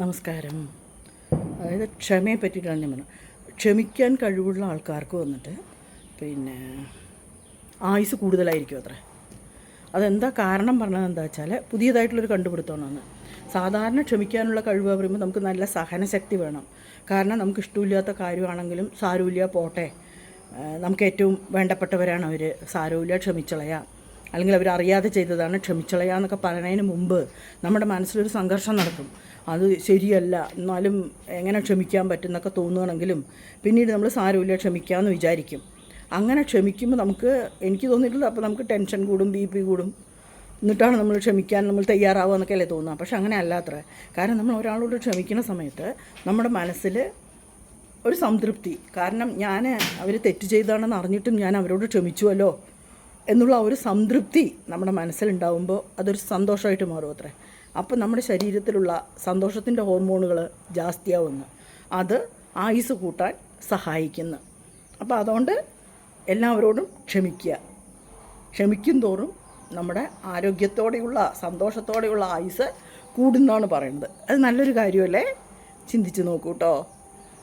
നമസ്കാരം. അതായത് ക്ഷമയെ പറ്റിയിട്ടാണ് ഞാൻ പറഞ്ഞത്. ക്ഷമിക്കാൻ കഴിവുള്ള ആൾക്കാർക്ക് വന്നിട്ട് പിന്നെ ആയുസ് കൂടുതലായിരിക്കും അത്രേ. അതെന്താ കാരണം പറഞ്ഞത് എന്താ വെച്ചാൽ പുതിയതായിട്ടുള്ളൊരു കണ്ടുപിടുത്തമാണ്. സാധാരണ ക്ഷമിക്കാനുള്ള കഴിവ് പറയുമ്പോൾ നമുക്ക് നല്ല സഹനശക്തി വേണം. കാരണം നമുക്ക് ഇഷ്ടമില്ലാത്ത കാര്യമാണെങ്കിലും സാരമില്ല പോട്ടെ, നമുക്ക് ഏറ്റവും വേണ്ടപ്പെട്ടവരാണ് അവർ, സാരമില്ല ക്ഷമിച്ചളയാം, അല്ലെങ്കിൽ അവരറിയാതെ ചെയ്തതാണ് ക്ഷമിച്ചളയാ എന്നൊക്കെ പറയുന്നതിന് മുമ്പ് നമ്മുടെ മനസ്സിലൊരു സംഘർഷം നടക്കും. അത് ശരിയല്ല, എന്നാലും എങ്ങനെ ക്ഷമിക്കാൻ പറ്റുന്നൊക്കെ തോന്നുകയാണെങ്കിലും പിന്നീട് നമ്മൾ സാരമില്ല ക്ഷമിക്കാമെന്ന് വിചാരിക്കും. അങ്ങനെ ക്ഷമിക്കുമ്പോൾ എനിക്ക് തോന്നിയിട്ടില്ല, അപ്പോൾ നമുക്ക് ടെൻഷൻ കൂടും, BP കൂടും, എന്നിട്ടാണ് നമ്മൾ ക്ഷമിക്കാൻ നമ്മൾ തയ്യാറാവുക എന്നൊക്കെയല്ലേ തോന്നുക. പക്ഷെ അങ്ങനെ അല്ലാത്ര. കാരണം നമ്മൾ ഒരാളോട് ക്ഷമിക്കുന്ന സമയത്ത് നമ്മുടെ മനസ്സിൽ ഒരു സംതൃപ്തി, കാരണം അവർ തെറ്റ് ചെയ്താണെന്ന് അറിഞ്ഞിട്ടും ഞാൻ അവരോട് ക്ഷമിച്ചുവല്ലോ എന്നുള്ള ഒരു സംതൃപ്തി നമ്മുടെ മനസ്സിലുണ്ടാവുമ്പോൾ അതൊരു സന്തോഷമായിട്ട് മാറും അത്രേ. അപ്പോൾ നമ്മുടെ ശരീരത്തിലുള്ള സന്തോഷത്തിൻ്റെ ഹോർമോണുകൾ ജാസ്തിയാവുന്നു, അത് ആയുസ് കൂട്ടാൻ സഹായിക്കുന്നു. അപ്പോൾ അതുകൊണ്ട് എല്ലാവരോടും ക്ഷമിക്കുക. ക്ഷമിക്കും തോറും നമ്മുടെ ആരോഗ്യത്തോടെയുള്ള സന്തോഷത്തോടെയുള്ള ആയുസ് കൂടുന്നാണ് പറയുന്നത്. അത് നല്ലൊരു കാര്യമല്ലേ? ചിന്തിച്ച് നോക്കൂ കേട്ടോ.